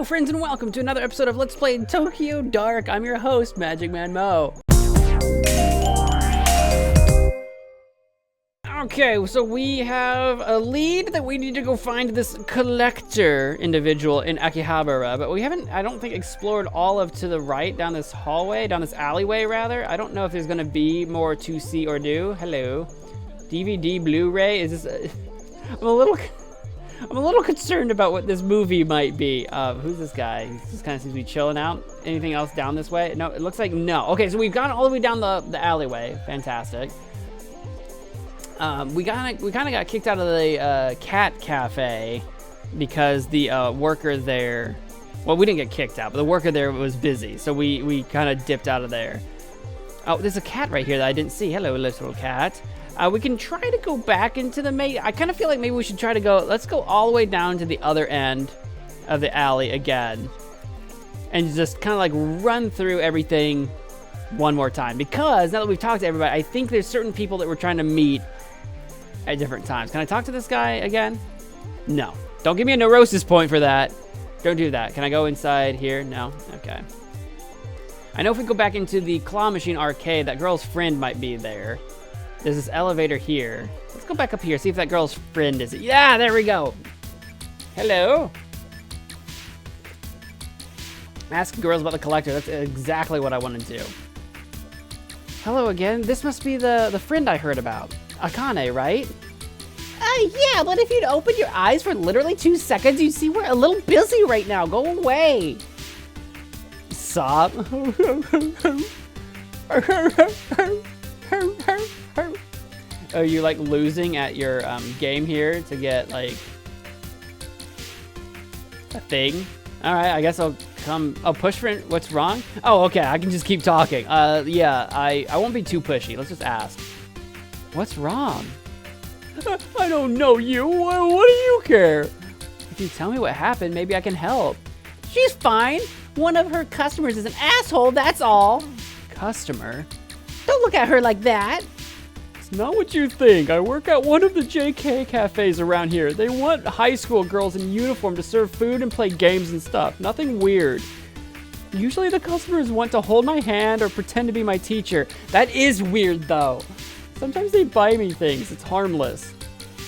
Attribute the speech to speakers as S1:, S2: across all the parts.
S1: Hello friends and welcome to another episode of Let's Play Tokyo Dark. I'm your host, MagicManMo. Okay, so we have a lead that we need to go find this collector individual in Akihabara, but we haven't, I don't think, explored all of to the right down this hallway, down this alleyway rather. I don't know if there's gonna be more to see or do. Hello. DVD Blu-ray, is this I'm a little concerned about what this movie might be. Who's this guy? He just kind of seems to be chilling out. Anything else down this way? No, it looks like no. Okay, so we've gone all the way down the alleyway. Fantastic. We kind of got kicked out of the cat cafe because the worker there, well, we didn't get kicked out, but the worker there was busy, so we kind of dipped out of there. Oh, there's a cat right here that I didn't see. Hello, little cat. We can try to go back into the main. I kind of feel like maybe we should try to go. Let's go all the way down to the other end of the alley again, and just kind of like run through everything one more time. Because now that we've talked to everybody, I think there's certain people that we're trying to meet at different times. Can I talk to this guy again? No. Don't give me a neurosis point for that. Don't do that. Can I go inside here? No. Okay. I know if we go back into the claw machine arcade, that girl's friend might be there. There's this elevator here. Let's go back up here, see if that girl's friend is it. Yeah, there we go. Hello. Ask girls about the collector. That's exactly what I want to do. Hello again. This must be the friend I heard about. Akane, right? Yeah, but if you'd open your eyes for literally 2 seconds, you'd see we're a little busy right now. Go away. Stop. Are you like losing at your game here to get like a thing? All right, I guess I'll come. Oh, push for it. What's wrong? Oh, okay, I can just keep talking. Yeah, I won't be too pushy. Let's just ask. What's wrong? I don't know you. What do you care? If you tell me what happened, maybe I can help. She's fine. One of her customers is an asshole, that's all. Customer? Don't look at her like that. It's not what you think. I work at one of the JK cafes around here. They want high school girls in uniform to serve food and play games and stuff. Nothing weird. Usually the customers want to hold my hand or pretend to be my teacher. That is weird though. Sometimes they buy me things. It's harmless.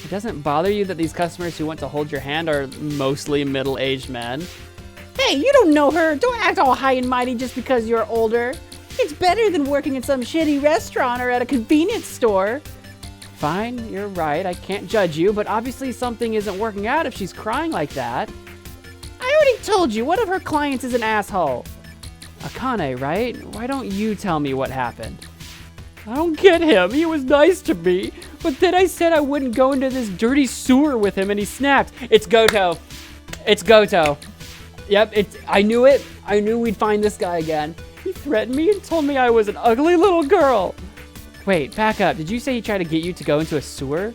S1: It doesn't bother you that these customers who want to hold your hand are mostly middle-aged men? Hey, you don't know her. Don't act all high and mighty just because you're older. It's better than working in some shitty restaurant or at a convenience store. Fine, you're right. I can't judge you, but obviously something isn't working out if she's crying like that. I already told you, one of her clients is an asshole. Akane, right? Why don't you tell me what happened? I don't get him. He was nice to me, but then I said I wouldn't go into this dirty sewer with him and he snapped. It's Goto. It's Goto. Yep, I knew it. I knew we'd find this guy again. He threatened me and told me I was an ugly little girl. Wait, back up. Did you say he tried to get you to go into a sewer?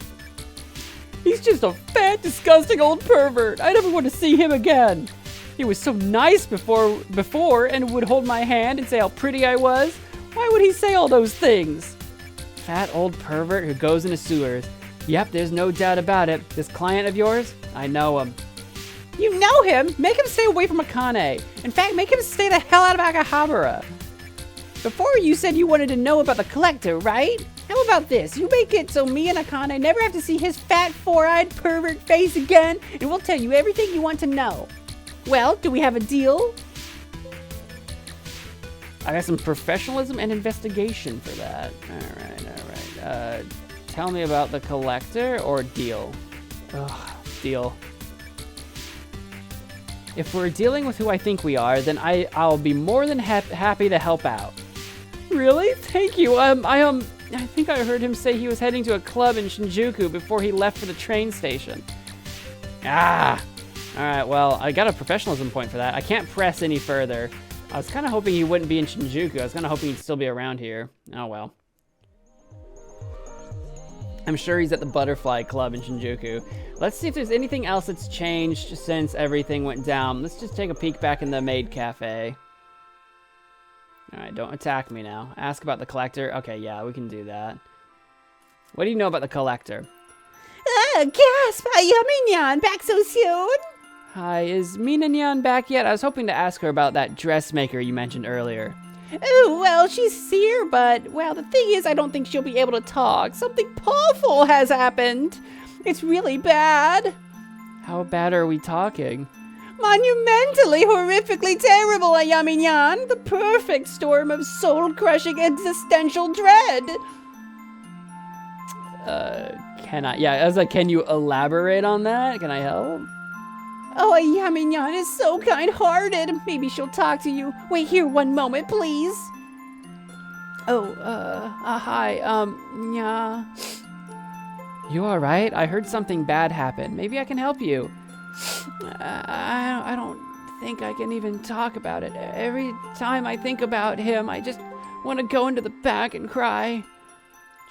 S1: He's just a fat, disgusting old pervert. I never want to see him again. He was so nice before and would hold my hand and say how pretty I was. Why would he say all those things? Fat old pervert who goes into sewers. Yep, there's no doubt about it. This client of yours, I know him. You know him? Make him stay away from Akane. In fact, make him stay the hell out of Akihabara. Before you said you wanted to know about the collector, right? How about this? You make it so me and Akane never have to see his fat, four-eyed pervert face again, and we'll tell you everything you want to know. Well, do we have a deal? I got some professionalism and investigation for that. All right. Tell me about the collector or deal? Ugh, deal. If we're dealing with who I think we are, then I'll be more than happy to help out. Really? Thank you. I think I heard him say he was heading to a club in Shinjuku before he left for the train station. Ah! Alright, well, I got a professionalism point for that. I can't press any further. I was kind of hoping he wouldn't be in Shinjuku. I was kind of hoping he'd still be around here. Oh, well. I'm sure he's at the Butterfly Club in Shinjuku. Let's see if there's anything else that's changed since everything went down. Let's just take a peek back in the maid cafe. Alright, don't attack me now. Ask about the collector. Okay, yeah, we can do that. What do you know about the collector?
S2: Gasp! Yaminyan, back so soon?
S1: Hi, is Mina Nyan back yet? I was hoping to ask her about that dressmaker you mentioned earlier. Oh, well, she's here, but, well, the thing is, I don't think she'll be able to talk. Something awful has happened. It's really bad. How bad are we talking? Monumentally, horrifically terrible, Ayami Nyan. The perfect storm of soul-crushing existential dread. I was like, can you elaborate on that? Can I help? Oh, Ayami Nyan is so kind-hearted. Maybe she'll talk to you. Wait here one moment, please. Oh, hi, yeah. You all right? I heard something bad happen. Maybe I can help you. I don't think I can even talk about it. Every time I think about him, I just want to go into the back and cry.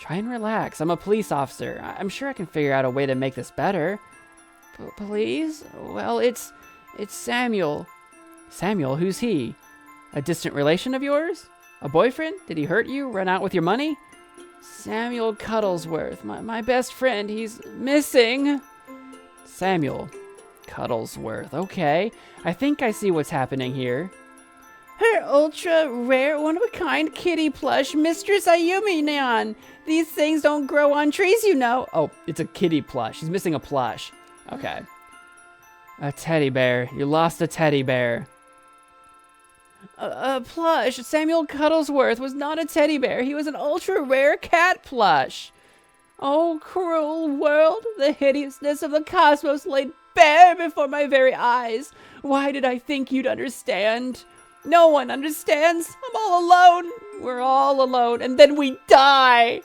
S1: Try and relax. I'm a police officer. I'm sure I can figure out a way to make this better. Please? Well, it's Samuel. Samuel? Who's he? A distant relation of yours? A boyfriend? Did he hurt you? Run out with your money? Samuel Cuddlesworth, my best friend. He's missing. Samuel Cuddlesworth. Okay. I think I see what's happening here. Her ultra rare, one-of-a-kind kitty plush, Mistress Ayumi Nyan. These things don't grow on trees, you know. Oh, it's a kitty plush. She's missing a plush. Okay. A teddy bear. You lost a teddy bear. A plush. Samuel Cuddlesworth was not a teddy bear. He was an ultra-rare cat plush. Oh, cruel world. The hideousness of the cosmos laid bare before my very eyes. Why did I think you'd understand? No one understands. I'm all alone. We're all alone. And then we die.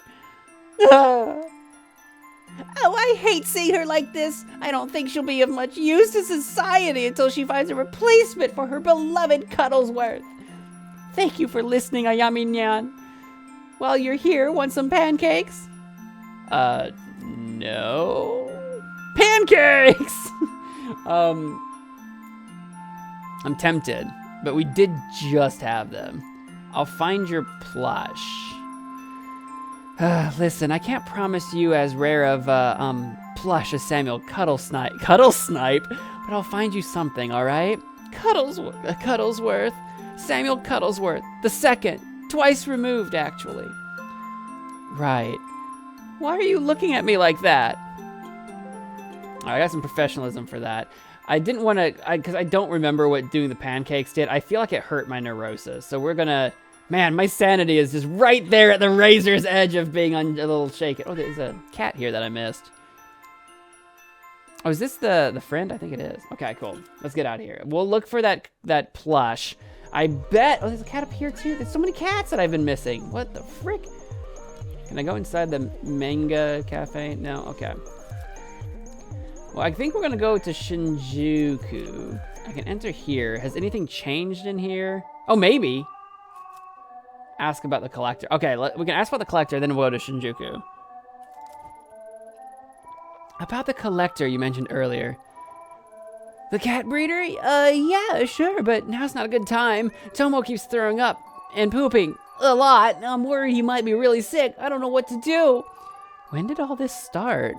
S1: Oh, I hate seeing her like this. I don't think she'll be of much use to society until she finds a replacement for her beloved Cuddlesworth. Thank you for listening, Ayami Nyan. While you're here, want some pancakes? No. Pancakes! I'm tempted, but we did just have them. I'll find your plush. Listen, I can't promise you as rare of plush as Samuel Cuddlesnipe, but I'll find you something, all right? Cuddlesworth, Samuel Cuddlesworth, the second, twice removed, actually. Right. Why are you looking at me like that? I got some professionalism for that. I didn't want to, because I don't remember what doing the pancakes did. I feel like it hurt my neurosis, so we're gonna. Man, my sanity is just right there at the razor's edge of being a little shaken. Oh, there's a cat here that I missed. Oh, is this the friend? I think it is. Okay, cool. Let's get out of here. We'll look for that plush. I bet. Oh, there's a cat up here too. There's so many cats that I've been missing. What the frick? Can I go inside the manga cafe? No. Okay. Well, I think we're gonna go to Shinjuku. I can enter here. Has anything changed in here? Oh, maybe. Ask about the collector. Okay, we can ask about the collector, then we'll go to Shinjuku. About the collector you mentioned earlier. The cat breeder? Yeah, sure, but now's not a good time. Tomo keeps throwing up and pooping a lot. I'm worried he might be really sick. I don't know what to do. When did all this start?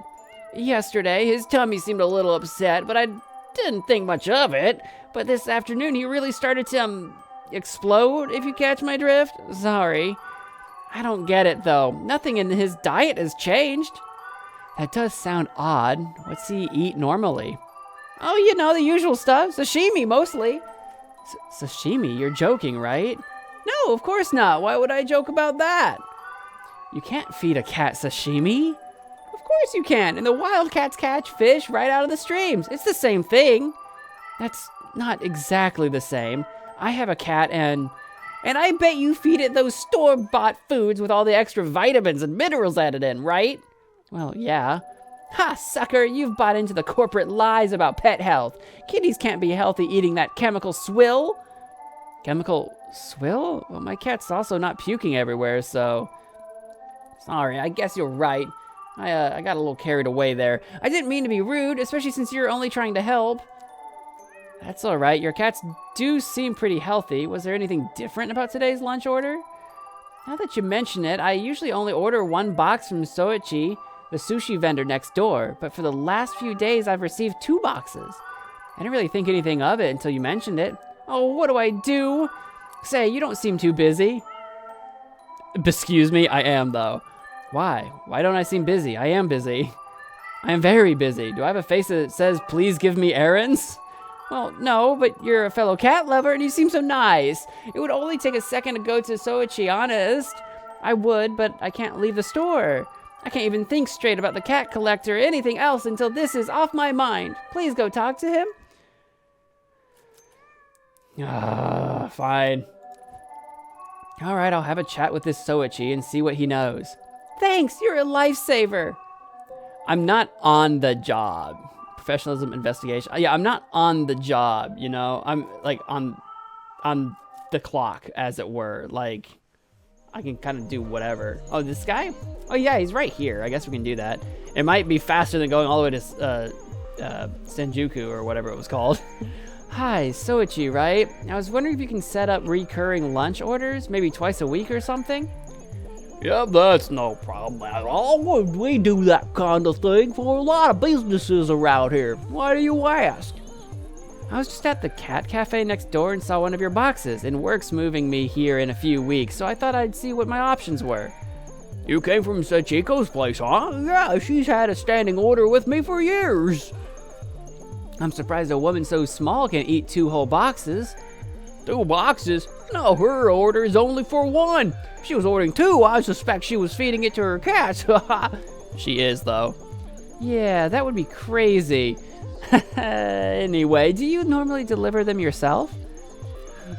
S1: Yesterday, his tummy seemed a little upset, but I didn't think much of it. But this afternoon, he really started to, explode, if you catch my drift. Sorry. I don't get it, though. Nothing in his diet has changed. That does sound odd. What's he eat normally? Oh, you know, the usual stuff. Sashimi, mostly. Sashimi? You're joking, right? No, of course not. Why would I joke about that? You can't feed a cat sashimi. Of course you can. And the wild cats catch fish right out of the streams. It's the same thing. That's not exactly the same. I have a cat and I bet you feed it those store-bought foods with all the extra vitamins and minerals added in, right? Well, yeah. Ha, sucker, you've bought into the corporate lies about pet health. Kitties can't be healthy eating that chemical swill. Chemical swill? Well, my cat's also not puking everywhere, so... Sorry, I guess you're right. I got a little carried away there. I didn't mean to be rude, especially since you're only trying to help. That's all right. Your cats do seem pretty healthy. Was there anything different about today's lunch order? Now that you mention it, I usually only order one box from Soichi, the sushi vendor next door, but for the last few days I've received 2 boxes. I didn't really think anything of it until you mentioned it. Oh, what do I do? Say, you don't seem too busy. Excuse me, I am though. Why? Why don't I seem busy? I am busy. I am very busy. Do I have a face that says, please give me errands? Well, no, but you're a fellow cat lover and you seem so nice. It would only take a second to go to Soichi, honest. I would, but I can't leave the store. I can't even think straight about the cat collector or anything else until this is off my mind. Please go talk to him. Fine. All right, I'll have a chat with this Soichi and see what he knows. Thanks, you're a lifesaver. I'm not on the job. Professionalism investigation. Yeah, I'm not on the job, you know? I'm like on the clock, as it were. Like, I can kind of do whatever. Oh, this guy? Oh yeah, he's right here. I guess we can do that. It might be faster than going all the way to Senjuku or whatever it was called. Hi, Soichi, right? I was wondering if you can set up recurring lunch orders, maybe twice a week or something?
S2: Yeah, that's no problem at all. We do that kind of thing for a lot of businesses around here. Why do you ask?
S1: I was just at the cat cafe next door and saw one of your boxes, and work's moving me here in a few weeks, so I thought I'd see what my options were.
S2: You came from Sachiko's place, huh? Yeah, she's had a standing order with me for years.
S1: I'm surprised a woman so small can eat 2 whole boxes.
S2: 2 boxes? No, her order is only for 1. She was ordering 2. I suspect she was feeding it to her cats.
S1: She is, though. Yeah, that would be crazy. Anyway, do you normally deliver them yourself?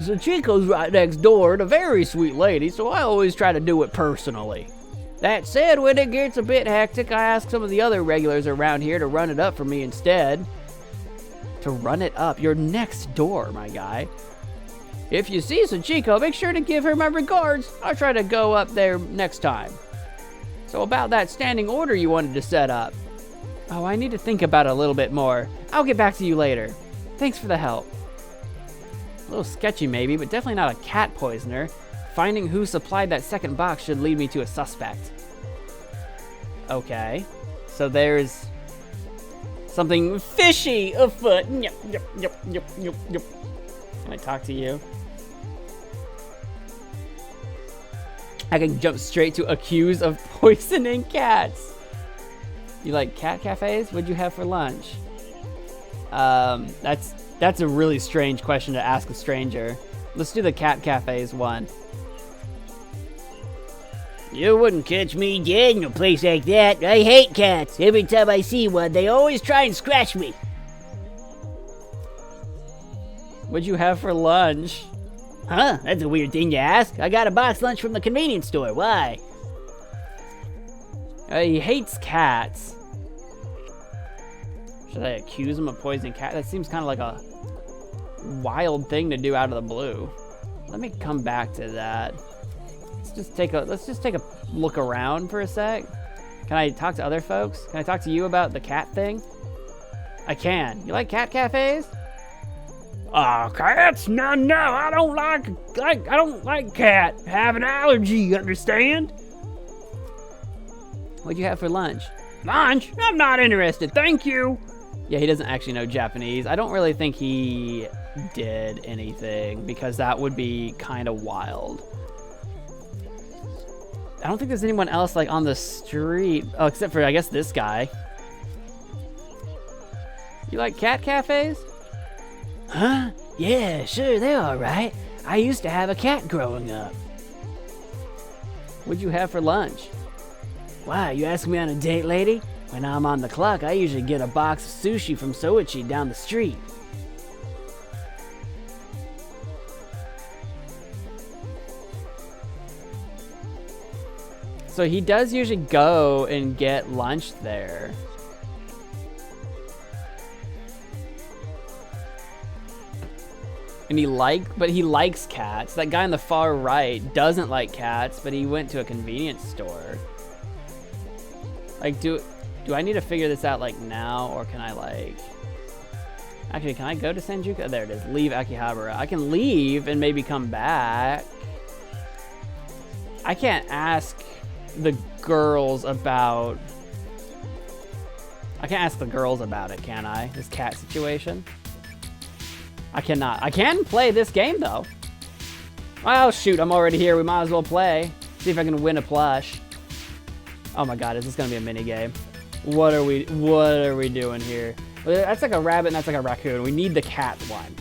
S2: Sachiko's right next door and a very sweet lady, so I always try to do it personally. That said, when it gets a bit hectic, I ask some of the other regulars around here to run it up for me instead.
S1: To run it up? You're next door, my guy.
S2: If you see Sachiko, make sure to give her my regards. I'll try to go up there next time. So about that standing order you wanted to set up.
S1: Oh, I need to think about it a little bit more. I'll get back to you later. Thanks for the help. A little sketchy maybe, but definitely not a cat poisoner. Finding who supplied that second box should lead me to a suspect. Okay. So there's something fishy afoot. Yep. Can I talk to you? I can jump straight to accuse of poisoning cats. You like cat cafes? What'd you have for lunch? That's a really strange question to ask a stranger. Let's do the cat cafes one.
S3: You wouldn't catch me dead in a place like that. I hate cats. Every time I see one, they always try and scratch me.
S1: What'd you have for lunch?
S3: Huh? That's a weird thing to ask. I got a box lunch from the convenience store. Why?
S1: He hates cats. Should I accuse him of poisoning cat? That seems kind of like a wild thing to do out of the blue. Let me come back to that. Let's just take a look around for a sec. Can I talk to other folks? Can I talk to you about the cat thing? I can. You like cat cafes?
S2: Cats? No, I don't like cat. Have an allergy, understand?
S1: What'd you have for lunch?
S2: Lunch? I'm not interested, thank you.
S1: Yeah, he doesn't actually know Japanese. I don't really think he did anything because that would be kind of wild. I don't think there's anyone else like on the street. Oh, except for I guess this guy. You like cat cafes?
S3: Huh? Yeah, sure, they're alright. I used to have a cat growing up.
S1: What'd you have for lunch?
S3: Why, you asking me on a date, lady? When I'm on the clock, I usually get a box of sushi from Soichi down the street.
S1: So he does usually go and get lunch there. And he likes cats. That guy on the far right doesn't like cats, but he went to a convenience store. Like, do I need to figure this out like now, or can I like... Actually, can I go to Senjuku? Oh, there it is. Leave Akihabara. I can leave and maybe come back. I can't ask the girls about... I can't ask the girls about it, can I? This cat situation? I cannot. I can play this game, though. Well, shoot, I'm already here. We might as well play. See if I can win a plush. Oh my god, is this gonna be a mini game? What are we doing here? That's like a rabbit and that's like a raccoon. We need the cat one.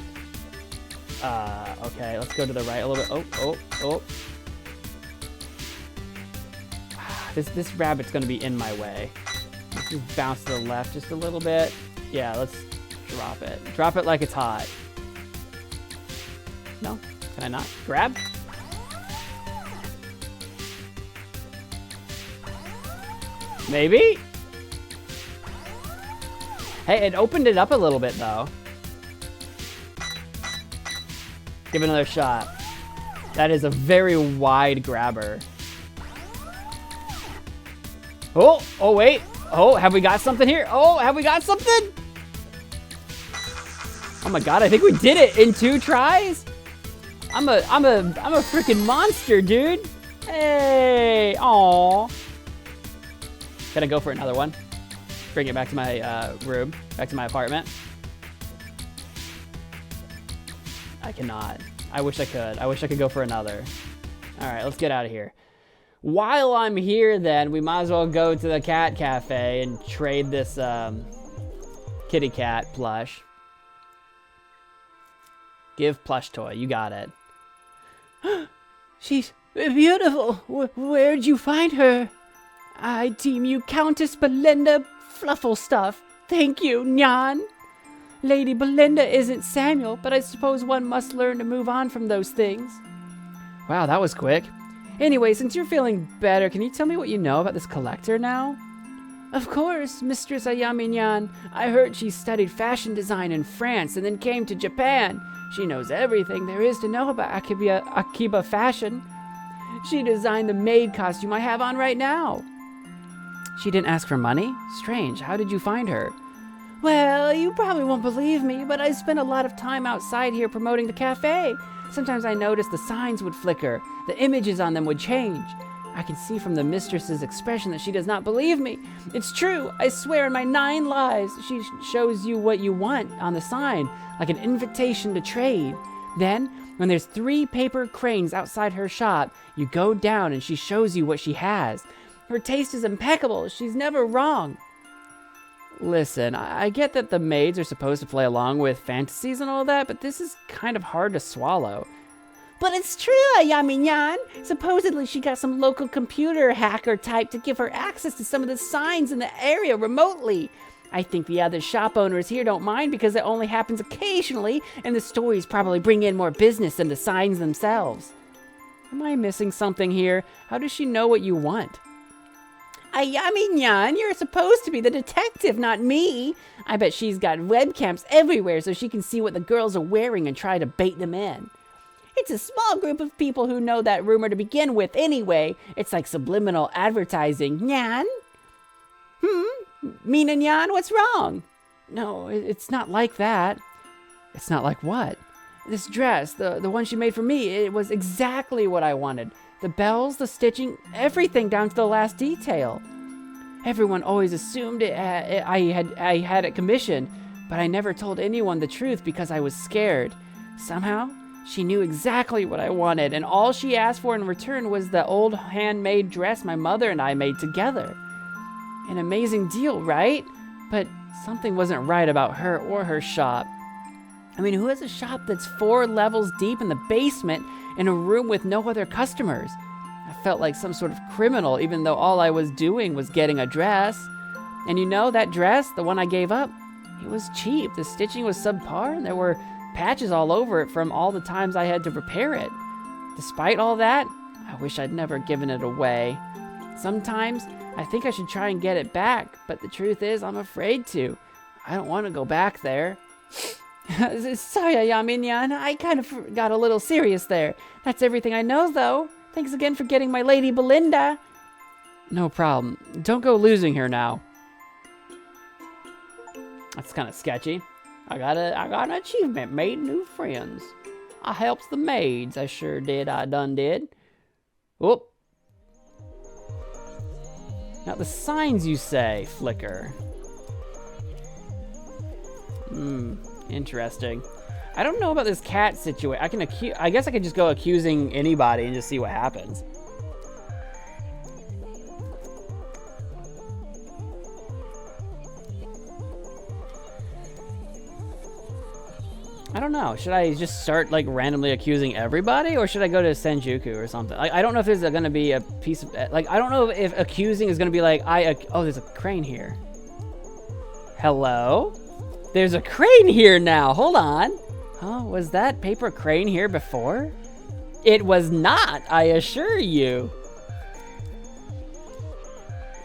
S1: Okay, let's go to the right a little bit. Oh. This rabbit's gonna be in my way. Let's just bounce to the left just a little bit. Yeah, let's drop it. Drop it like it's hot. No? Can I not? Grab? Maybe? Hey, it opened it up a little bit, though. Give it another shot. That is a very wide grabber. Oh, wait. Oh, have we got something here? Oh, have we got something? Oh my god, I think we did it in 2 tries. I'm a freaking monster, dude. Hey, aw. Can I go for another one? Bring it back to my room, back to my apartment. I cannot. I wish I could. I wish I could go for another. All right, let's get out of here. While I'm here, then, we might as well go to the cat cafe and trade this kitty cat plush. Give plush toy. You got it.
S3: She's beautiful. Where'd you find her? I deem you Countess Belinda Flufflestuff. Thank you, Nyan. Lady Belinda isn't Samuel, but I suppose one must learn to move on from those things.
S1: Wow, that was quick. Anyway, since you're feeling better, can you tell me what you know about this collector now?
S3: Of course, Mistress Ayami Nyan. I heard she studied fashion design in France and then came to Japan. She knows everything there is to know about Akiba fashion. She designed the maid costume I have on right now.
S1: She didn't ask for money? Strange. How did you find her?
S3: Well, you probably won't believe me, but I spent a lot of time outside here promoting the cafe. Sometimes I noticed the signs would flicker. The images on them would change. I can see from the mistress's expression that she does not believe me. It's true. I swear in my 9 lives, she shows you what you want on the sign, like an invitation to trade. Then, when there's 3 paper cranes outside her shop, you go down and she shows you what she has. Her taste is impeccable. She's never wrong.
S1: Listen, I get that the maids are supposed to play along with fantasies and all that, but this is kind of hard to swallow.
S3: But it's true, Ayami Nyan. Supposedly she got some local computer hacker type to give her access to some of the signs in the area remotely. I think the other shop owners here don't mind because it only happens occasionally, and the stories probably bring in more business than the signs themselves.
S1: Am I missing something here? How does she know what you want?
S3: Ayami Nyan, you're supposed to be the detective, not me. I bet she's got webcams everywhere so she can see what the girls are wearing and try to bait them in. It's a small group of people who know that rumor to begin with anyway. It's like subliminal advertising. Nyan? Mina Nyan, what's wrong?
S1: No, it's not like that. It's not like what? This dress, the one she made for me, it was exactly what I wanted. The bells, the stitching, everything down to the last detail. Everyone always assumed I had it commissioned, but I never told anyone the truth because I was scared. Somehow, she knew exactly what I wanted, and all she asked for in return was the old handmade dress my mother and I made together. An amazing deal, right? But something wasn't right about her or her shop. I mean, who has a shop that's 4 levels deep in the basement in a room with no other customers? I felt like some sort of criminal, even though all I was doing was getting a dress. And you know, that dress, the one I gave up, it was cheap. The stitching was subpar, and there were patches all over it from all the times I had to repair it. Despite all that, I wish I'd never given it away. Sometimes, I think I should try and get it back, but the truth is, I'm afraid to. I don't want to go back there.
S3: Sorry, Ayami Nyan, I kind of got a little serious there. That's everything I know, though. Thanks again for getting my Lady Belinda.
S1: No problem. Don't go losing her now. That's kind of sketchy. I got an achievement, made new friends. I helps the maids, I sure did, I done did. Whoop. Now the signs you say flicker. Interesting. I don't know about this cat situation. I guess I could just go accusing anybody and just see what happens. I don't know. Should I just start like randomly accusing everybody, or should I go to Senjuku or something? Like, I don't know if there's going to be a piece of like, I don't know if accusing is going to be like oh, there's a crane here. Hello? There's a crane here now. Hold on. Oh, was that paper crane here before? It was not, I assure you.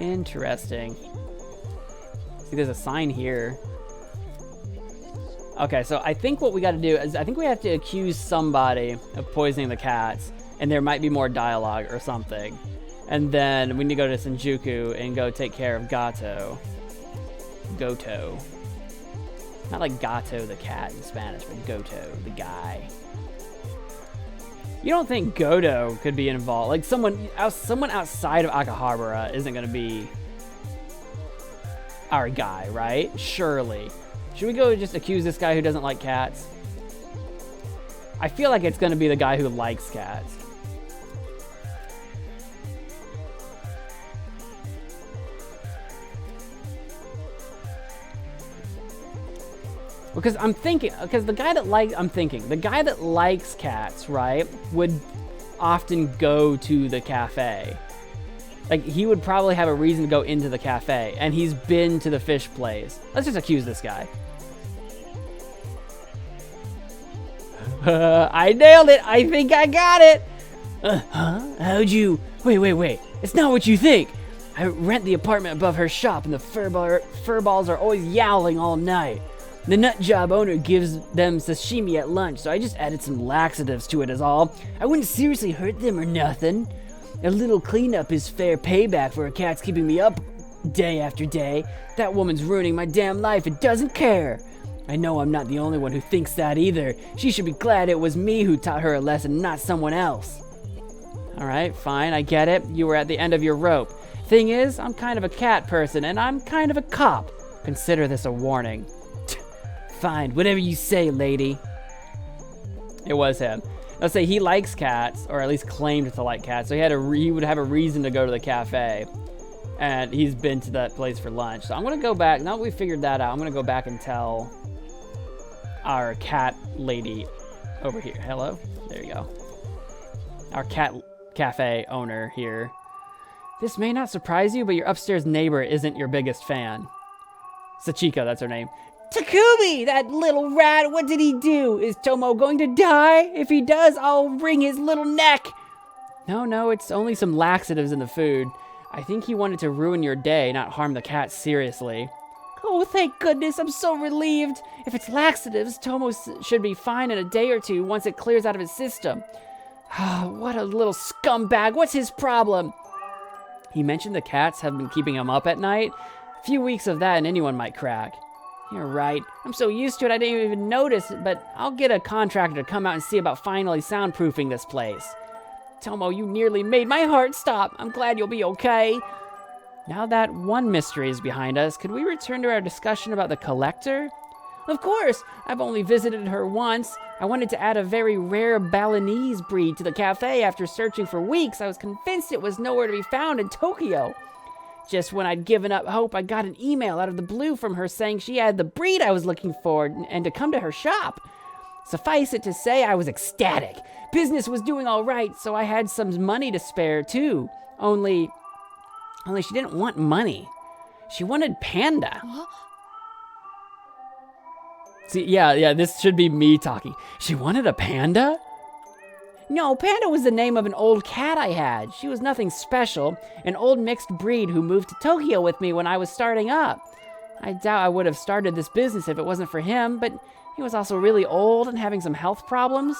S1: Interesting. See, there's a sign here. Okay, so I think what we got to do is I think we have to accuse somebody of poisoning the cats, and there might be more dialogue or something. And then we need to go to Senjuku and go take care of Goto. Not like Gato the cat in Spanish, but Goto, the guy. You don't think Goto could be involved? Like someone outside of Akihabara isn't going to be our guy, right? Surely. Should we go just accuse this guy who doesn't like cats? I feel like it's going to be the guy who likes cats. Because the guy that likes cats, right, would often go to the cafe. Like, he would probably have a reason to go into the cafe, and he's been to the fish place. Let's just accuse this guy. I nailed it. I think I got it. How'd you... Wait. It's not what you think. I rent the apartment above her shop, and the furballs are always yowling all night. The nut job owner gives them sashimi at lunch, so I just added some laxatives to it is all. I wouldn't seriously hurt them or nothing. A little cleanup is fair payback for a cat's keeping me up day after day. That woman's ruining my damn life and doesn't care. I know I'm not the only one who thinks that either. She should be glad it was me who taught her a lesson, not someone else. Alright, fine, I get it. You were at the end of your rope. Thing is, I'm kind of a cat person, and I'm kind of a cop. Consider this a warning. Fine, whatever you say, lady. It was him. Let's say he likes cats, or at least claimed to like cats, so he would have a reason to go to the cafe. And he's been to that place for lunch. So I'm going to go back, now that we figured that out, I'm going to go back and tell our cat lady over here. Hello? There you go. Our cat cafe owner here. This may not surprise you, but your upstairs neighbor isn't your biggest fan. Sachiko, that's her name.
S2: Takumi, that little rat, what did he do? Is Tomo going to die? If he does, I'll wring his little neck.
S1: No, it's only some laxatives in the food. I think he wanted to ruin your day, not harm the cat seriously.
S2: Oh, thank goodness, I'm so relieved. If it's laxatives, Tomo should be fine in a day or two once it clears out of his system. What a little scumbag, what's his problem?
S1: He mentioned the cats have been keeping him up at night. A few weeks of that and anyone might crack.
S2: You're right. I'm so used to it I didn't even notice, but I'll get a contractor to come out and see about finally soundproofing this place. Tomo, you nearly made my heart stop. I'm glad you'll be okay.
S1: Now that one mystery is behind us, could we return to our discussion about the collector?
S2: Of course. I've only visited her once. I wanted to add a very rare Balinese breed to the cafe after searching for weeks. I was convinced it was nowhere to be found in Tokyo. Just when I'd given up hope, I got an email out of the blue from her saying she had the breed I was looking for and to come to her shop. Suffice it to say, I was ecstatic. Business was doing all right, so I had some money to spare too. Only she didn't want money. She wanted Panda.
S3: Huh?
S1: See, yeah, this should be me talking. She wanted a panda?
S2: No, Panda was the name of an old cat I had. She was nothing special, an old mixed breed who moved to Tokyo with me when I was starting up. I doubt I would have started this business if it wasn't for him, but he was also really old and having some health problems.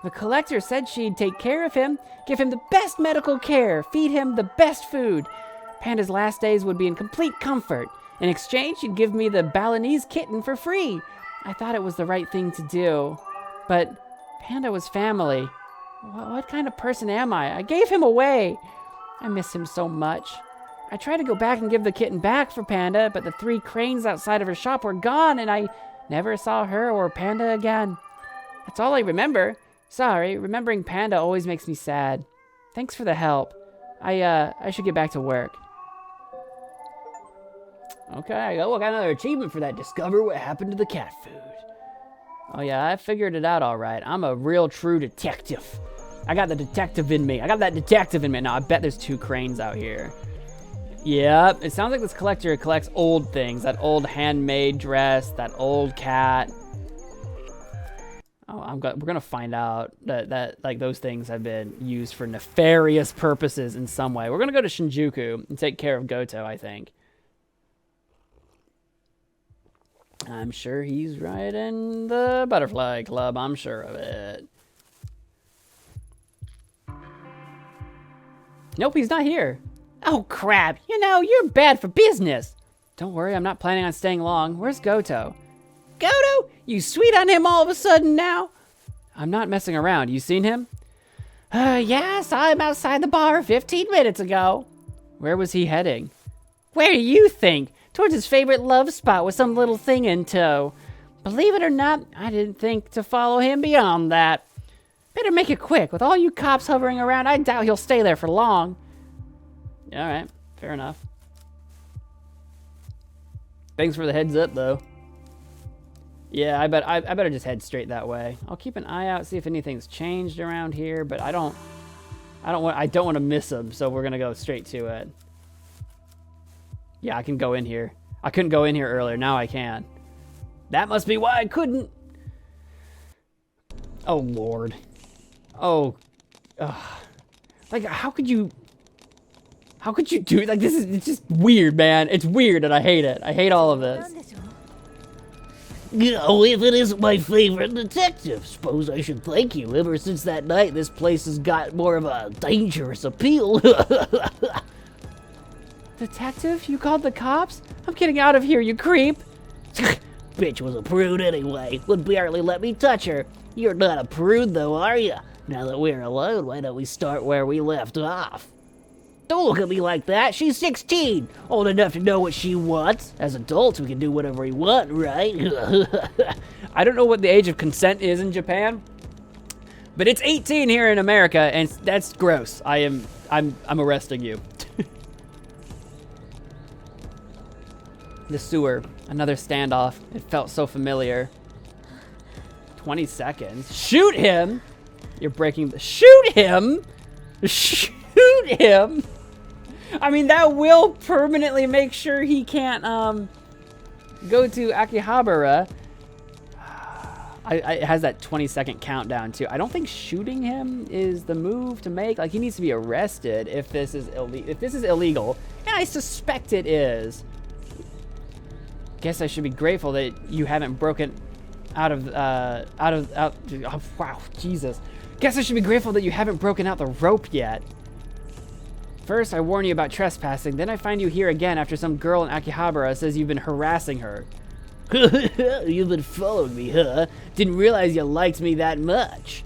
S2: The collector said she'd take care of him, give him the best medical care, feed him the best food. Panda's last days would be in complete comfort. In exchange, she'd give me the Balinese kitten for free. I thought it was the right thing to do, but Panda was family. What kind of person am I? I gave him away. I miss him so much. I tried to go back and give the kitten back for Panda, but the 3 cranes outside of her shop were gone, and I never saw her or Panda again.
S3: That's all I remember. Sorry, remembering Panda always makes me sad. Thanks for the help. I should get back to work.
S2: Okay, oh, I got another achievement for that. Discover what happened to the cat food.
S1: Oh yeah, I figured it out all right. I'm a real true detective. I got the detective in me. I got that detective in me. Now, I bet there's 2 cranes out here. Yep, it sounds like this collector collects old things. That old handmade dress, that old cat. Oh, we're gonna find out that like those things have been used for nefarious purposes in some way. We're gonna go to Shinjuku and take care of Goto, I think. I'm sure he's right in the Butterfly Club. I'm sure of it. Nope, he's not here.
S3: Oh, crap. You know, you're bad for business.
S1: Don't worry, I'm not planning on staying long. Where's Goto?
S3: Goto? You sweet on him all of a sudden now?
S1: I'm not messing around. You seen him?
S3: Yeah, I saw him outside the bar 15 minutes ago.
S1: Where was he heading?
S3: Where do you think? Towards his favorite love spot with some little thing in tow. Believe it or not, I didn't think to follow him beyond that. Better make it quick. With all you cops hovering around, I doubt he'll stay there for long.
S1: All right, fair enough. Thanks for the heads up, though. Yeah, I better just head straight that way. I'll keep an eye out, see if anything's changed around here, but I don't want to miss him, so we're gonna go straight to it. Yeah, I can go in here. I couldn't go in here earlier. Now I can. That must be why I couldn't. Oh Lord. Oh. Like, how could you do it? Like, it's just weird, man. It's weird and I hate it. I hate all of this.
S2: Oh, if it isn't my favorite detective, suppose I should thank you. Ever since that night, this place has got more of a dangerous appeal.
S3: Detective? You called the cops? I'm getting out of here, you creep.
S2: Bitch was a prude anyway. Would barely let me touch her. You're not a prude though, are you? Now that we're alone, why don't we start where we left off? Don't look at me like that. She's 16. Old enough to know what she wants. As adults, we can do whatever we want, right?
S1: I don't know what the age of consent is in Japan, but it's 18 here in America, and that's gross. I'm arresting you. The sewer, another standoff. It felt so familiar. 20 seconds. Shoot him! You're breaking the... Shoot him! Shoot him! I mean, that will permanently make sure he can't, go to Akihabara. It has that 20-second countdown, too. I don't think shooting him is the move to make. Like, he needs to be arrested if this is illegal. And I suspect it is. Guess I should be grateful that you haven't broken out of, oh, wow, Jesus. Guess I should be grateful that you haven't broken out the rope yet. First, I warn you about trespassing, then I find you here again after some girl in Akihabara says you've been harassing her.
S2: You've been following me, huh? Didn't realize you liked me that much.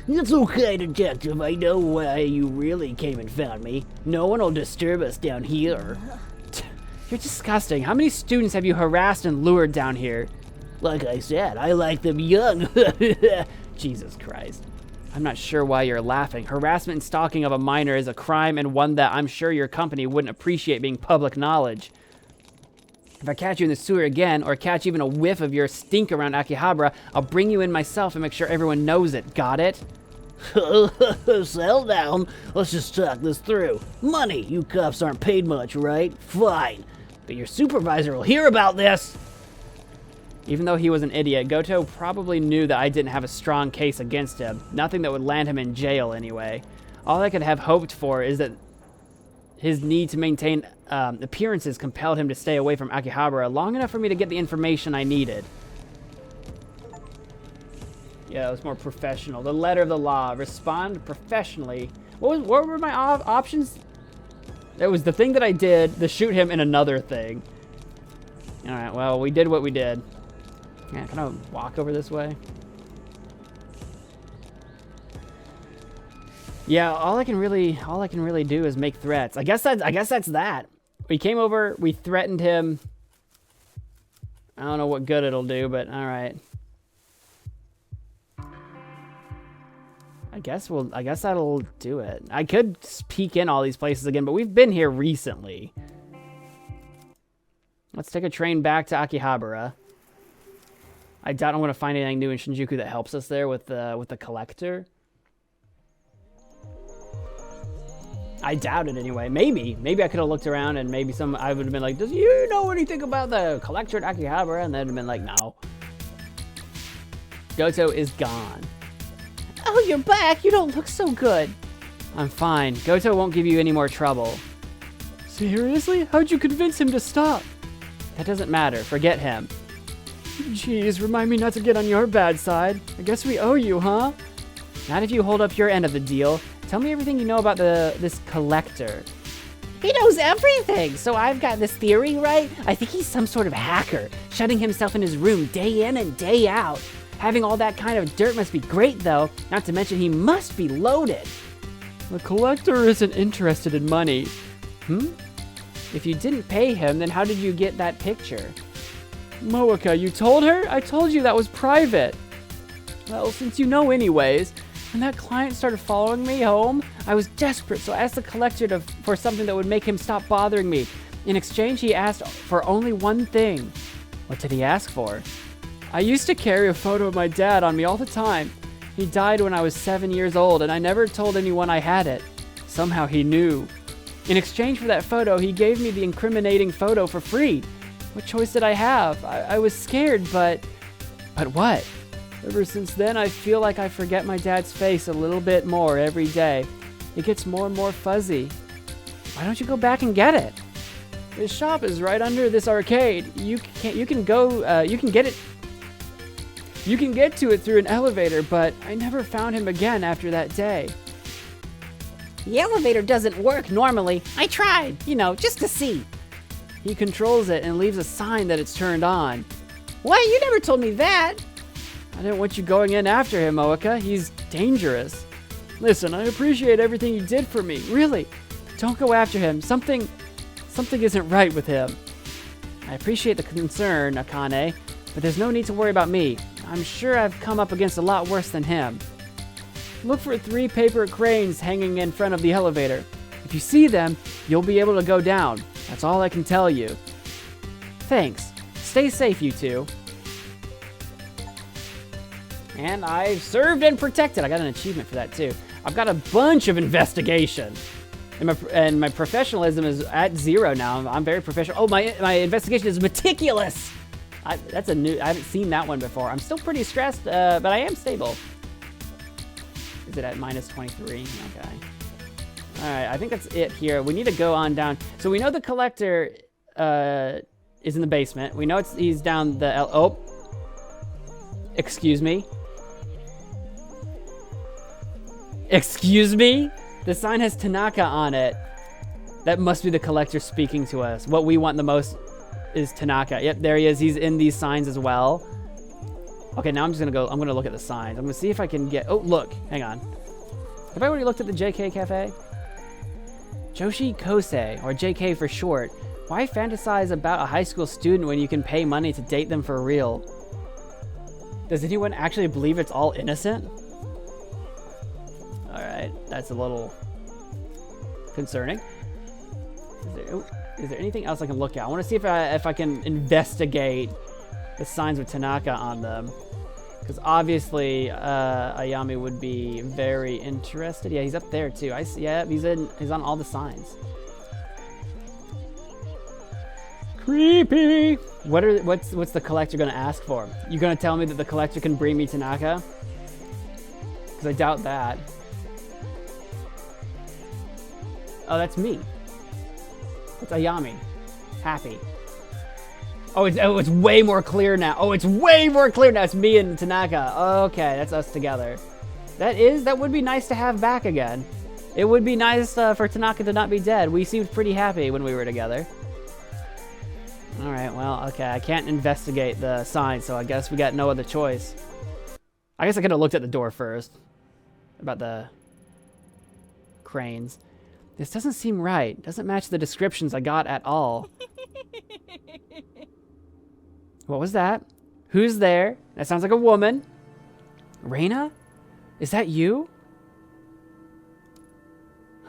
S2: It's okay, detective. I know why you really came and found me. No one will disturb us down here.
S1: You're disgusting. How many students have you harassed and lured down here?
S2: Like I said, I like them young.
S1: Jesus Christ. I'm not sure why you're laughing. Harassment and stalking of a minor is a crime and one that I'm sure your company wouldn't appreciate being public knowledge. If I catch you in the sewer again, or catch even a whiff of your stink around Akihabara, I'll bring you in myself and make sure everyone knows it. Got it?
S2: Settle down. Let's just talk this through. Money. You cops aren't paid much, right? Fine. But your supervisor will hear about this.
S1: Even though he was an idiot, Goto probably knew that I didn't have a strong case against him. Nothing that would land him in jail anyway. All I could have hoped for is that his need to maintain appearances compelled him to stay away from Akihabara long enough for me to get the information I needed. Yeah, it was more professional. The letter of the law. Respond professionally. What were my options? It was the thing that I did, the shoot him, and another thing. Alright, well, we did what we did. Yeah, can I walk over this way? Yeah, all I can really do is make threats. I guess that's that. We came over, we threatened him. I don't know what good it'll do, but all right. I guess that'll do it. I could peek in all these places again, but we've been here recently. Let's take a train back to Akihabara. I doubt I'm going to find anything new in Shinjuku that helps us there with the collector. I doubt it anyway. Maybe I could have looked around and maybe I would have been like, "Does you know anything about the collector at Akihabara?" And they'd have been like, "No." Goto is gone.
S3: Oh, you're back. You don't look so good.
S1: I'm fine. Goto won't give you any more trouble. Seriously? How'd you convince him to stop? That doesn't matter. Forget him. Jeez, remind me not to get on your bad side. I guess we owe you, huh? Not if you hold up your end of the deal. Tell me everything you know about this collector.
S3: He knows everything. So I've got this theory, right? I think he's some sort of hacker, shutting himself in his room day in and day out. Having all that kind of dirt must be great, though. Not to mention he must be loaded.
S1: The collector isn't interested in money. If you didn't pay him, then how did you get that picture? Moeka, you told her? I told you that was private. Well, since you know anyways, when that client started following me home, I was desperate, so I asked the collector for something that would make him stop bothering me. In exchange, he asked for only one thing. What did he ask for? I used to carry a photo of my dad on me all the time. He died when I was 7 years old, and I never told anyone I had it. Somehow he knew. In exchange for that photo, he gave me the incriminating photo for free. What choice did I have? I was scared, but what? Ever since then, I feel like I forget my dad's face a little bit more every day. It gets more and more fuzzy. Why don't you go back and get it? His shop is right under this arcade. You can get it. You can get to it through an elevator, but I never found him again after that day.
S3: The elevator doesn't work normally. I tried, just to see.
S1: He controls it and leaves a sign that it's turned on.
S3: Why, you never told me that.
S1: I didn't want you going in after him, Moeka. He's dangerous. Listen, I appreciate everything you did for me, really. But don't go after him. Something isn't right with him. I appreciate the concern, Akane, but there's no need to worry about me. I'm sure I've come up against a lot worse than him. Look for 3 paper cranes hanging in front of the elevator. If you see them, you'll be able to go down. That's all I can tell you. Thanks. Stay safe, you two. And I've served and protected. I got an achievement for that, too. I've got a bunch of investigation. And my professionalism is at 0 now. I'm very professional. Oh, my investigation is meticulous. I haven't seen that one before. I'm still pretty stressed, but I am stable. Is it at minus 23? Okay. All right, I think that's it here. We need to go on down. So we know the collector is in the basement. We know he's down the... Oh. Excuse me. Excuse me? The sign has Tanaka on it. That must be the collector speaking to us. What we want the most is Tanaka. Yep, there he is. He's in these signs as well. Okay, now I'm gonna look at the signs. I'm gonna see if I can get... Oh, look. Hang on. Have I already looked at the JK Cafe? Joshi Kosei, or JK for short. Why fantasize about a high school student when you can pay money to date them for real? Does anyone actually believe it's all innocent? Alright, that's a little concerning. Is there anything else I can look at? I want to see if I can investigate the signs with Tanaka on them. Because obviously, Ayami would be very interested. Yeah, he's up there too. I see. Yeah, he's on all the signs. Creepy. What's the collector gonna ask for? You gonna tell me that the collector can bring me Tanaka? Because I doubt that. Oh, that's me. It's Ayami. Happy. Oh, it's way more clear now. Oh, it's way more clear now. It's me and Tanaka. Okay, that's us together. That would be nice to have back again. It would be nice for Tanaka to not be dead. We seemed pretty happy when we were together. All right, well, okay. I can't investigate the sign, so I guess we got no other choice. I guess I could have looked at the door first. About the cranes. This doesn't seem right. Doesn't match the descriptions I got at all. What was that? Who's there? That sounds like a woman. Reina? Is that you?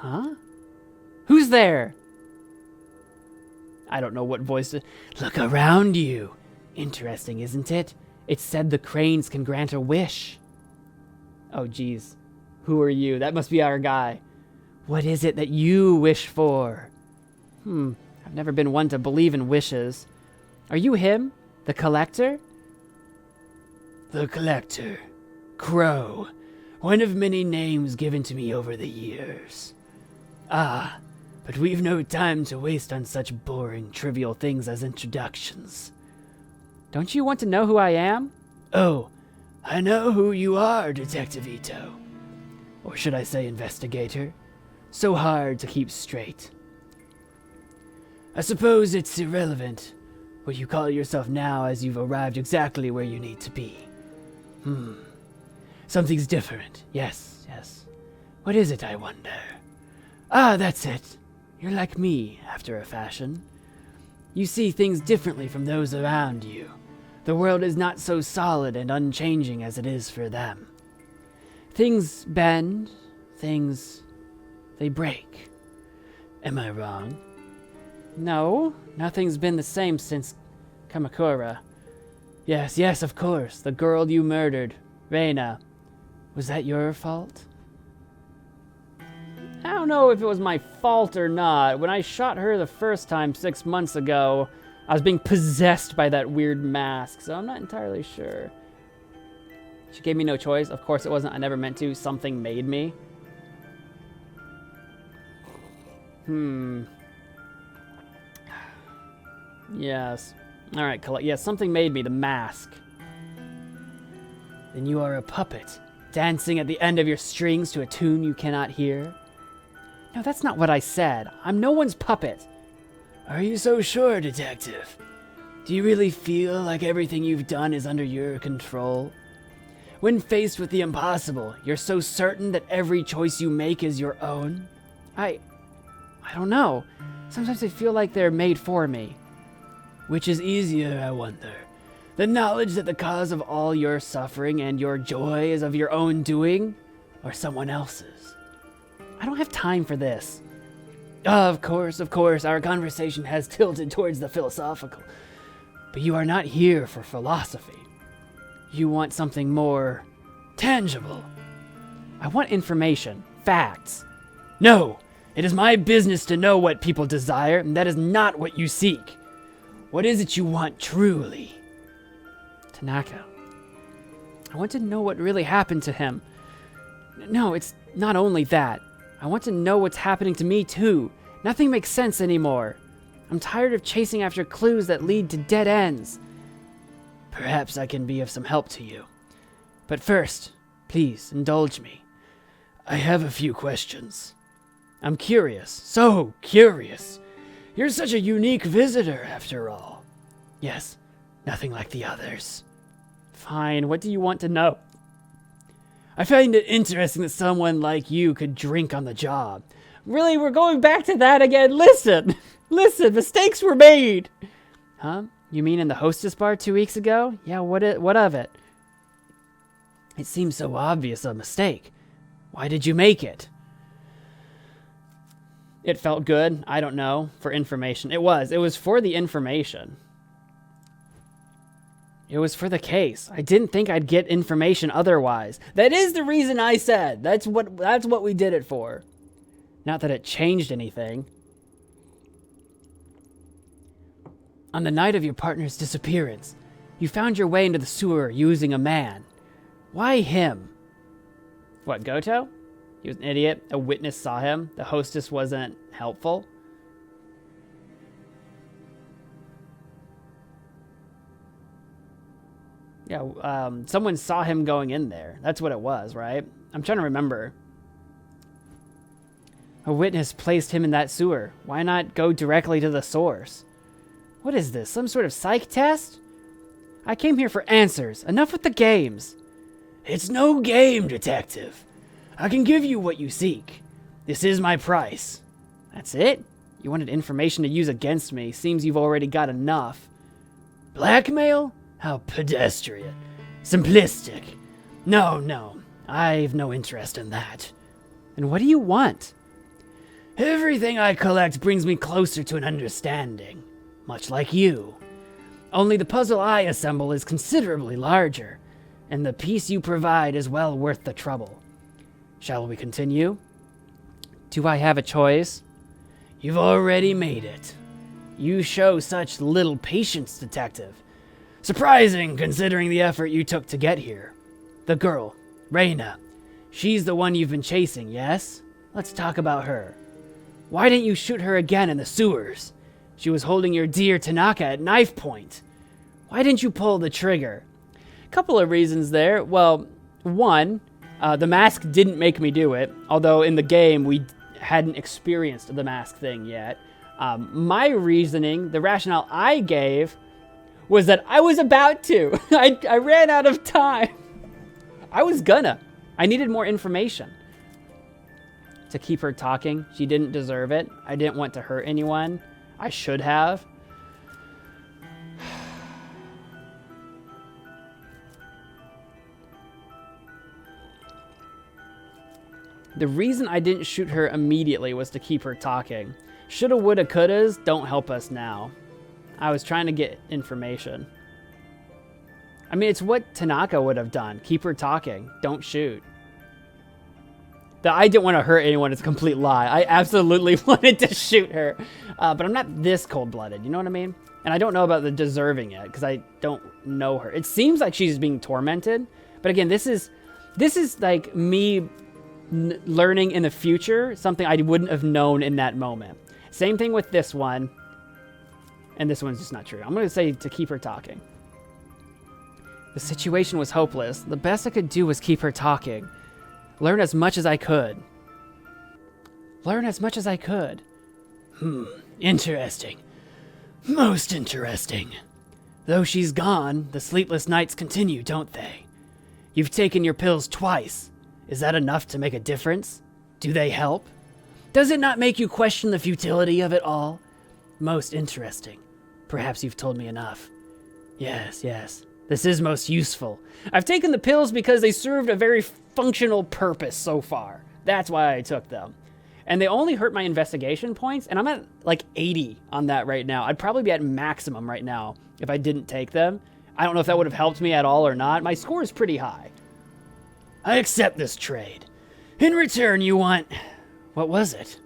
S1: Huh? Who's there? I don't know what voice to...
S2: Look around you. Interesting, isn't it? It said the cranes can grant a wish.
S1: Oh, geez. Who are you? That must be our guy.
S2: What is it that you wish for?
S1: I've never been one to believe in wishes. Are you him? The collector?
S2: The collector. Crow. One of many names given to me over the years. Ah, but we've no time to waste on such boring, trivial things as introductions.
S1: Don't you want to know who I am?
S2: Oh, I know who you are, Detective Ito. Or should I say investigator? So hard to keep straight. I suppose it's irrelevant what you call yourself now, as you've arrived exactly where you need to be. Something's different. Yes. What is it, I wonder? Ah, that's it. You're like me, after a fashion. You see things differently from those around you. The world is not so solid and unchanging as it is for them. Things bend, they break. Am I wrong?
S1: No, nothing's been the same since Kamakura.
S2: Yes, of course. The girl you murdered, Reina. Was that your fault?
S1: I don't know if it was my fault or not. When I shot her the first time 6 months ago, I was being possessed by that weird mask, so I'm not entirely sure. She gave me no choice. Of course it wasn't. I never meant to. Something made me. Yes. Alright, yes, something made me. The mask.
S2: Then you are a puppet, dancing at the end of your strings to a tune you cannot hear?
S1: No, that's not what I said. I'm no one's puppet.
S2: Are you so sure, Detective? Do you really feel like everything you've done is under your control? When faced with the impossible, you're so certain that every choice you make is your own?
S1: I don't know. Sometimes I feel like they're made for me.
S2: Which is easier, I wonder? The knowledge that the cause of all your suffering and your joy is of your own doing, or someone else's?
S1: I don't have time for this.
S2: Of course, our conversation has tilted towards the philosophical. But you are not here for philosophy. You want something more tangible.
S1: I want information, facts.
S2: No, it is my business to know what people desire, and that is not what you seek. What is it you want truly?
S1: Tanaka. I want to know what really happened to him. No, it's not only that. I want to know what's happening to me too. Nothing makes sense anymore. I'm tired of chasing after clues that lead to dead ends.
S2: Perhaps I can be of some help to you. But first, please indulge me. I have a few questions. I'm curious, so curious. You're such a unique visitor, after all. Yes, nothing like the others.
S1: Fine, what do you want to know?
S2: I find it interesting that someone like you could drink on the job.
S1: Really, we're going back to that again? Listen, mistakes were made.
S2: Huh? You mean in the hostess bar 2 weeks ago?
S1: Yeah, what of it?
S2: It seems so obvious a mistake. Why did you make it?
S1: It felt good. I don't know. For information. It was for the information. It was for the case. I didn't think I'd get information otherwise. That is the reason I said. That's what we did it for. Not that it changed anything.
S2: On the night of your partner's disappearance, you found your way into the sewer using a man. Why him?
S1: What, Goto? He was an idiot. A witness saw him. The hostess wasn't helpful. Yeah, someone saw him going in there. That's what it was, right? I'm trying to remember. A witness placed him in that sewer. Why not go directly to the source? What is this, some sort of psych test? I came here for answers. Enough with the games.
S2: It's no game, Detective. I can give you what you seek. This is my price.
S1: That's it? You wanted information to use against me. Seems you've already got enough.
S2: Blackmail? How pedestrian. Simplistic. No, I've no interest in that.
S1: And what do you want?
S2: Everything I collect brings me closer to an understanding, much like you. Only the puzzle I assemble is considerably larger, and the piece you provide is well worth the trouble. Shall we continue?
S1: Do I have a choice?
S2: You've already made it. You show such little patience, Detective. Surprising, considering the effort you took to get here. The girl, Reina. She's the one you've been chasing, yes? Let's talk about her. Why didn't you shoot her again in the sewers? She was holding your dear Tanaka at knife point. Why didn't you pull the trigger?
S1: Couple of reasons there. Well, one, the mask didn't make me do it, although in the game we hadn't experienced the mask thing yet. My reasoning, the rationale I gave, was that I was about to. I ran out of time. I needed more information to keep her talking. She didn't deserve it. I didn't want to hurt anyone. I should have. The reason I didn't shoot her immediately was to keep her talking. Shoulda, woulda, couldas don't help us now. I was trying to get information. I mean, it's what Tanaka would have done. Keep her talking. Don't shoot. That I didn't want to hurt anyone is a complete lie. I absolutely wanted to shoot her. But I'm not this cold-blooded, you know what I mean? And I don't know about the deserving it, because I don't know her. It seems like she's being tormented. But again, this is like me learning in the future something I wouldn't have known in that moment. Same thing with this one. And this one's just not true. I'm going to say to keep her talking. The situation was hopeless. The best I could do was keep her talking. Learn as much as I could.
S2: Interesting. Most interesting. Though she's gone, the sleepless nights continue, don't they? You've taken your pills twice. Is that enough to make a difference? Do they help? Does it not make you question the futility of it all? Most interesting. Perhaps you've told me enough. Yes. This is most useful. I've taken the pills because they served a very functional purpose so far. That's why I took them. And they only hurt my investigation points, and I'm at like 80 on that right now. I'd probably be at maximum right now if I didn't take them. I don't know if that would have helped me at all or not. My score is pretty high. I accept this trade. In return, you want... What was it?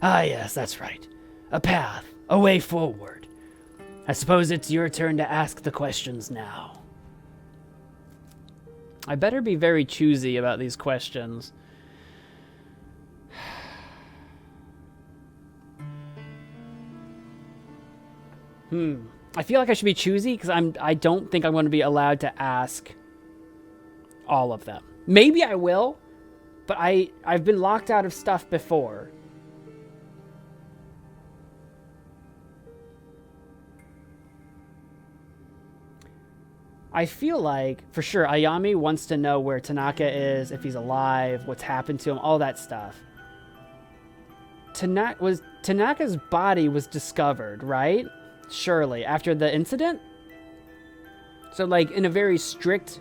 S2: Ah, yes, that's right. A path, a way forward. I suppose it's your turn to ask the questions now.
S1: I better be very choosy about these questions. I feel like I should be choosy because I don't think I'm going to be allowed to ask all of them. Maybe I will, but I've been locked out of stuff before. I feel like, for sure, Ayami wants to know where Tanaka is, if he's alive, what's happened to him, all that stuff. Tanaka's body was discovered, right? Surely, after the incident? So, like, in a very strict,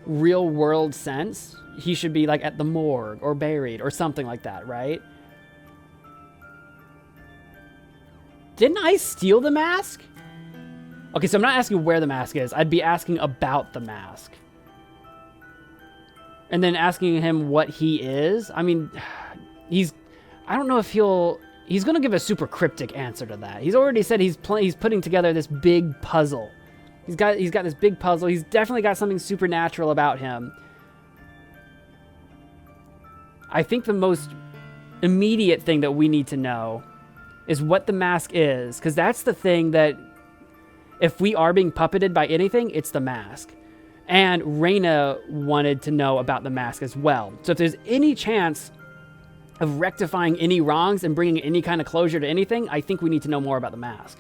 S1: real-world sense, he should be, like, at the morgue, or buried, or something like that, right? Didn't I steal the mask? Okay, so I'm not asking where the mask is. I'd be asking about the mask. And then asking him what he is. I mean, I don't know if he's going to give a super cryptic answer to that. He's already said he's putting together this big puzzle. He's got this big puzzle. He's definitely got something supernatural about him. I think the most immediate thing that we need to know is what the mask is, because that's the thing that, if we are being puppeted by anything, it's the mask. And Reina wanted to know about the mask as well. So if there's any chance of rectifying any wrongs and bringing any kind of closure to anything, I think we need to know more about the mask.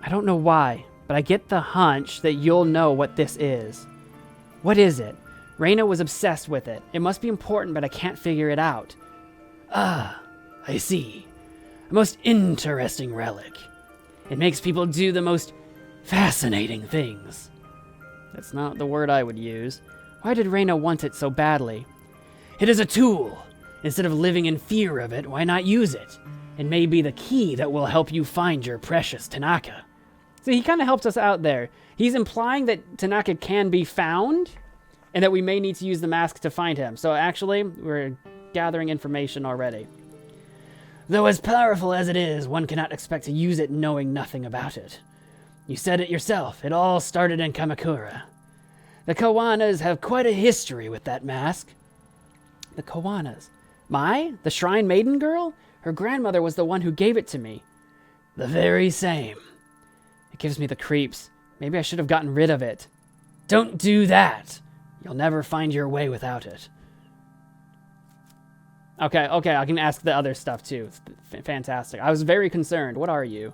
S1: I don't know why, but I get the hunch that you'll know what this is. What is it? Reina was obsessed with it. It must be important, but I can't figure it out. Ah, I see. A most interesting relic. It makes people do the most fascinating things. That's not the word I would use. Why did Reina want it so badly? It is a tool. Instead of living in fear of it, why not use it? It may be the key that will help you find your precious Tanaka.
S2: So he kind of helps us out there. He's implying that Tanaka can be found and that we may need to use the mask to find him. So actually, we're gathering information already.
S1: Though as powerful as it is, one cannot expect to use it knowing nothing about it. You said it yourself, it all started in Kamakura. The Kawanas have quite a history with that mask.
S2: The Kawanas. The Shrine Maiden girl? Her grandmother was the one who gave it to me.
S1: The very same.
S2: It gives me the creeps. Maybe I should have gotten rid of it.
S1: Don't do that. You'll never find your way without it.
S2: Okay, I can ask the other stuff too. Fantastic. I was very concerned. What are you?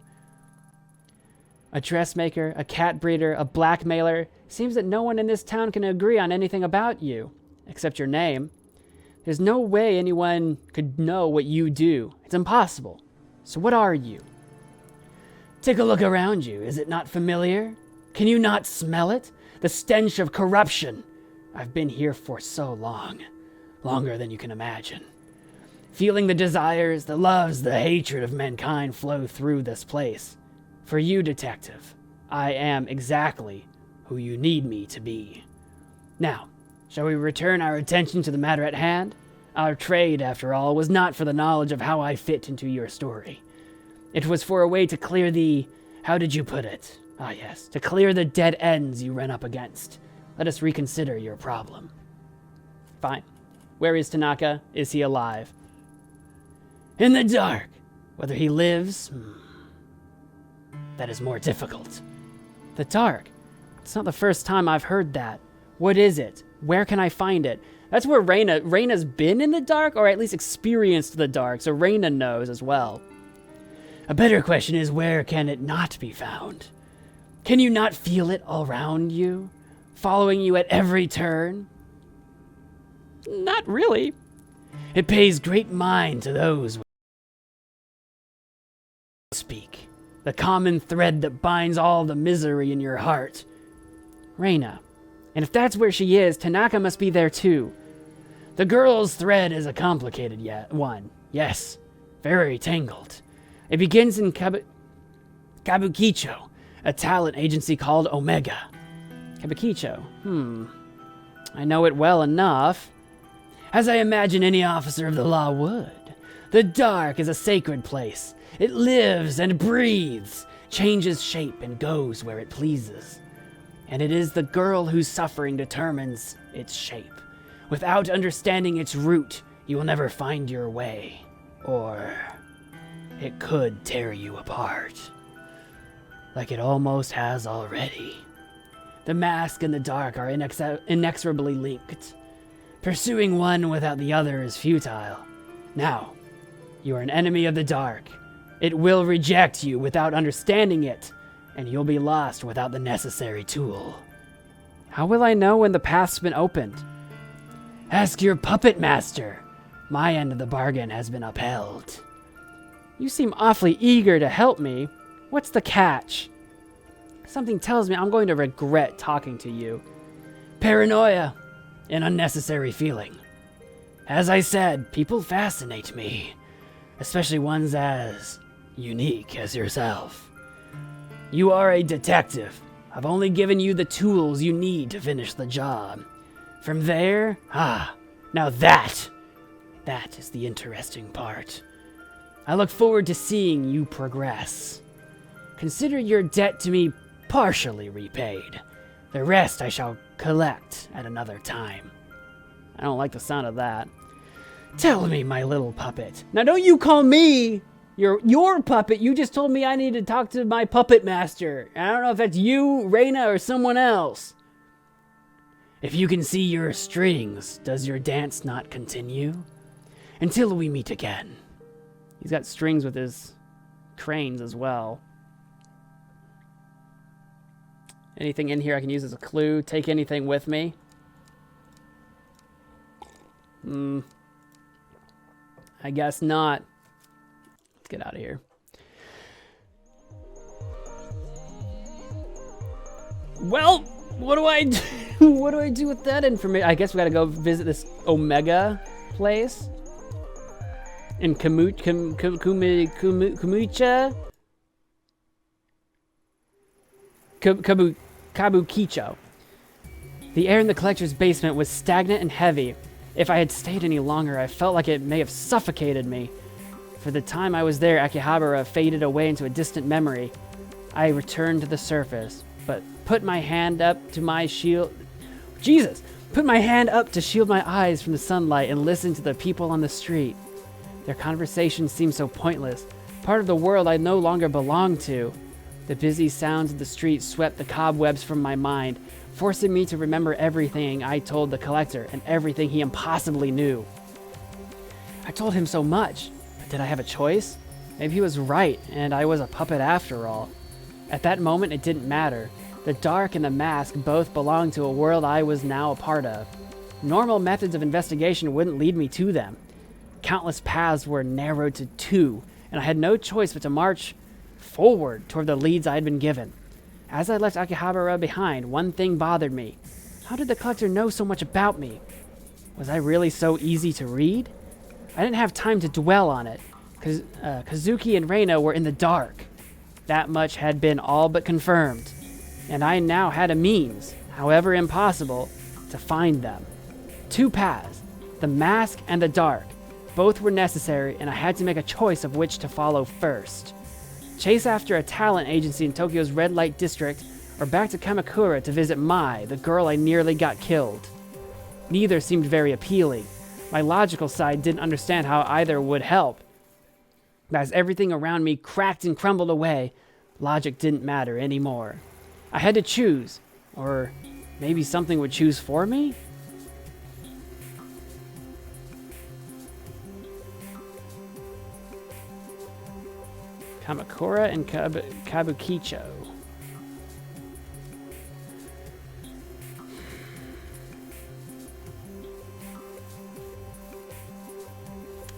S2: A dressmaker, a cat breeder, a blackmailer. Seems that no one in this town can agree on anything about you, except your name. There's no way anyone could know what you do. It's impossible. So what are you?
S1: Take a look around you. Is it not familiar? Can you not smell it? The stench of corruption. I've been here for so long. Longer than you can imagine. Feeling the desires, the loves, the hatred of mankind flow through this place. For you, detective, I am exactly who you need me to be. Now, shall we return our attention to the matter at hand? Our trade, after all, was not for the knowledge of how I fit into your story. It was for a way to clear the... How did you put it? Ah, yes, to clear the dead ends you ran up against. Let us reconsider your problem.
S2: Fine. Where is Tanaka? Is he alive?
S1: In the dark. Whether he lives... that is more difficult.
S2: The dark? It's not the first time I've heard that. What is it? Where can I find it? That's where Reina's been in the dark, or at least experienced the dark, so Reina knows as well.
S1: A better question is, where can it not be found? Can you not feel it all around you? Following you at every turn?
S2: Not really.
S1: It pays great mind to those who speak. The common thread that binds all the misery in your heart.
S2: Reina. And if that's where she is, Tanaka must be there too.
S1: The girl's thread is a complicated one. Yes, very tangled. It begins in Kabukicho, a talent agency called Omega.
S2: Kabukicho. I know it well enough.
S1: As I imagine any officer of the law would. The dark is a sacred place. It lives and breathes, changes shape and goes where it pleases. And it is the girl whose suffering determines its shape. Without understanding its root, you will never find your way. Or it could tear you apart. Like it almost has already. The mask and the dark are inexorably linked. Pursuing one without the other is futile. Now, you are an enemy of the dark. It will reject you without understanding it, and you'll be lost without the necessary tool.
S2: How will I know when the path's been opened?
S1: Ask your puppet master. My end of the bargain has been upheld.
S2: You seem awfully eager to help me. What's the catch? Something tells me I'm going to regret talking to you.
S1: Paranoia. An unnecessary feeling. As I said, people fascinate me. Especially ones as unique as yourself. You are a detective. I've only given you the tools you need to finish the job. From there, now that is the interesting part. I look forward to seeing you progress. Consider your debt to me partially repaid. The rest I shall collect at another time.
S2: I don't like the sound of that.
S1: Tell me, my little puppet.
S2: Now don't you call me your puppet. You just told me I need to talk to my puppet master. I don't know if that's you, Reina, or someone else.
S1: If you can see your strings, does your dance not continue? Until we meet again.
S2: He's got strings with his cranes as well. Anything in here I can use as a clue? Take anything with me? I guess not. Let's get out of here. Well, what do I do? What do I do with that information? I guess we gotta go visit this Omega place.
S1: in Kabukicho. The air in the collector's basement was stagnant and heavy. If I had stayed any longer, I felt like it may have suffocated me. For the time I was there, Akihabara faded away into a distant memory. I returned to the surface, but put my hand up to shield my eyes from the sunlight and listened to the people on the street. Their conversations seemed so pointless, part of the world I no longer belonged to. The busy sounds of the street swept the cobwebs from my mind, forcing me to remember everything I told the collector and everything he impossibly knew. I told him so much, but did I have a choice? Maybe he was right, and I was a puppet after all. At that moment, it didn't matter. The dark and the mask both belonged to a world I was now a part of. Normal methods of investigation wouldn't lead me to them. Countless paths were narrowed to 2, and I had no choice but to march forward toward the leads I had been given. As I left Akihabara behind, one thing bothered me. How did the collector know so much about me? Was I really so easy to read? I didn't have time to dwell on it. Kazuki and Reina were in the dark. That much had been all but confirmed, and I now had a means, however impossible, to find them. 2 paths, the mask and the dark. Both were necessary, and I had to make a choice of which to follow first. Chase after a talent agency in Tokyo's red light district, or back to Kamakura to visit Mai, the girl I nearly got killed. Neither seemed very appealing. My logical side didn't understand how either would help. As everything around me cracked and crumbled away, logic didn't matter anymore. I had to choose, or maybe something would choose for me? Kamakura and Kabukicho.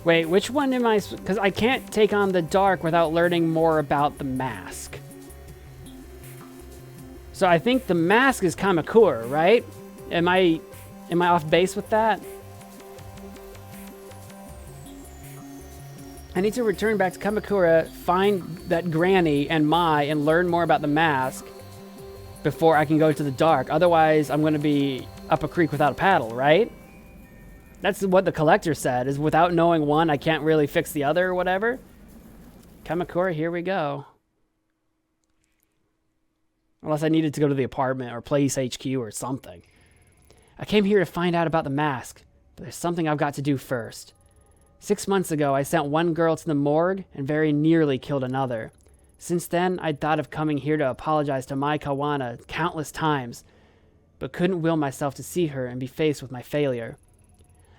S1: Wait, which one am I? Because I can't take on the dark without learning more about the mask. So I think the mask is Kamakura, right? Am I off base with that? I need to return back to Kamakura, find that granny and Mai, and learn more about the mask before I can go to the dark. Otherwise, I'm going to be up a creek without a paddle, right? That's what the collector said, is without knowing one, I can't really fix the other or whatever. Kamakura, here we go. Unless I needed to go to the apartment or Place HQ or something. I came here to find out about the mask, but there's something I've got to do first. 6 months ago, I sent one girl to the morgue and very nearly killed another. Since then, I'd thought of coming here to apologize to Mai Kawana countless times, but couldn't will myself to see her and be faced with my failure.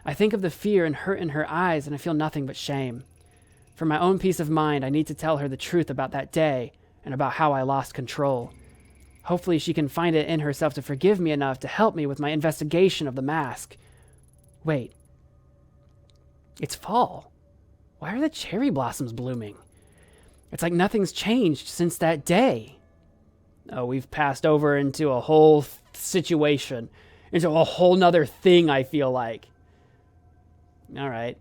S1: I think of the fear and hurt in her eyes, and I feel nothing but shame. For my own peace of mind, I need to tell her the truth about that day and about how I lost control. Hopefully she can find it in herself to forgive me enough to help me with my investigation of the mask. Wait. It's fall. Why are the cherry blossoms blooming? It's like nothing's changed since that day. Oh, we've passed over into a whole situation. Into a whole nother thing, I feel like. All right.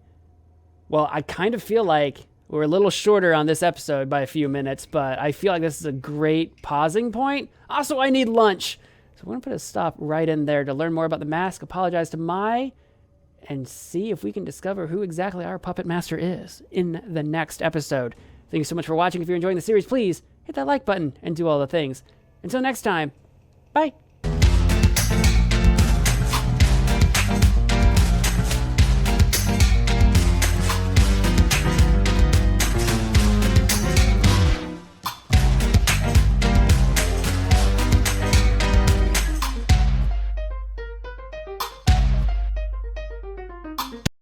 S1: Well, I kind of feel like we're a little shorter on this episode by a few minutes, but I feel like this is a great pausing point. Also, I need lunch. So we're going to put a stop right in there to learn more about the mask, apologize to Mai, and see if we can discover who exactly our puppet master is in the next episode. Thank you so much for watching. If you're enjoying the series, please hit that like button and do all the things. Until next time, bye.